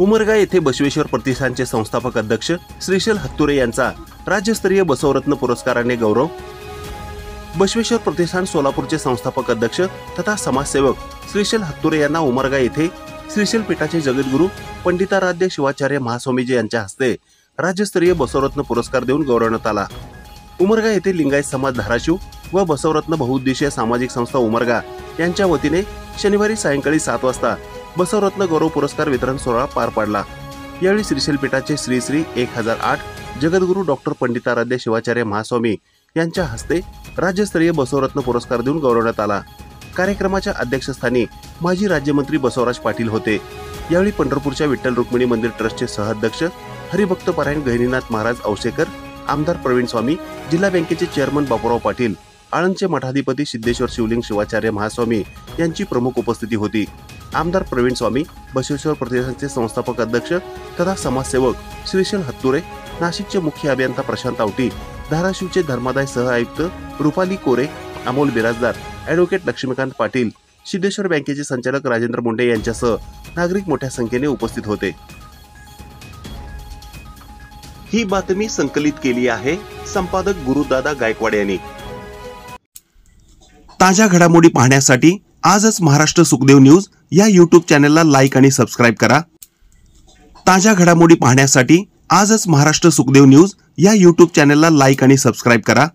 उमरगा येथे बसवेश्वर प्रतिष्ठानचे संस्थापक अध्यक्ष श्रीशैल हत्तुरे यांचा राज्यस्तरीय बसवरत्न पुरस्काराने गौरव। बसवेश्वर प्रतिष्ठान सोलापूरचे संस्थापक अध्यक्ष तथा समाजसेवक श्रीशैल हत्तुरे यांना उमरगा येथे श्रीशैल पीठाचे जगद्गुरू पंडिताराध्य शिवाचार्य महास्वामीजी यांच्या हस्ते राज्यस्तरीय बसवरत्न पुरस्कार देऊन गौरवण्यात आला। उमरगा येथे लिंगायत समाज धाराशिव व बसवरत्न बहुउद्देशीय सामाजिक संस्था उमरगा यांच्या वतीने शनिवारी सायंकाळी 7 वाजता बसवरत्न गौरव पुरस्कार वितरण सोहळा पार पडला। यावेळी श्रीशैल पीठाचे श्री श्री 1008 जगद्गुरू डॉक्टर पंडिताराध्य शिवाचार्य महास्वामी यांच्या हस्ते राज्यस्तरीय बसवरत्न पुरस्कार देऊन गौरवण्यात आला। कार्यक्रमाच्या अध्यक्षस्थानी माजी राज्यमंत्री बसवराज पाटील होते। यावेळी पंढरपूरच्या विठ्ठल रुक्मिणी मंदिर ट्रस्टचे सहअध्यक्ष हरिभक्त पारायण गहिनीनाथ महाराज औसेकर, आमदार प्रवीण स्वामी, जिल्हा बँकेचे चेअरमन बापूराव पाटील, आळंदचे मठाधिपती सिद्धेश्वर शिवलिंग शिवाचार्य महास्वामी यांची प्रमुख उपस्थिती होती। आमदार प्रवीण स्वामी, बसवेश्वर प्रतिष्ठानचे संस्थापक अध्यक्ष तथा समाजसेवक श्रीशैल हत्तुरे, नाशिकचे मुख्य अभियंता प्रशांत आवटी, धाराशिवचे धर्मादाय सह आयुक्त रुपाली कोरे, अमोल बिराजदार, ॲडव्होकेट लक्ष्मीकांत पाटील, सिद्धेश्वर बँकेचे संचालक राजेंद्र मुंडे यांच्यासह नागरिक मोठ्या संख्येने उपस्थित होते। ही बातमी संकलित केली आहे संपादक गुरुदादा गायकवाड यांनी। ताज्या घडामोडी पाहण्यासाठी आजच महाराष्ट्र सुखदेव न्यूज या यूट्यूब चॅनलला लाईक आणि सबस्क्राईब करा। ताज्या घडामोडी पाहण्यासाठी आजच महाराष्ट्र सुखदेव न्यूज या यूट्यूब चॅनलला लाईक आणि सबस्क्राईब करा।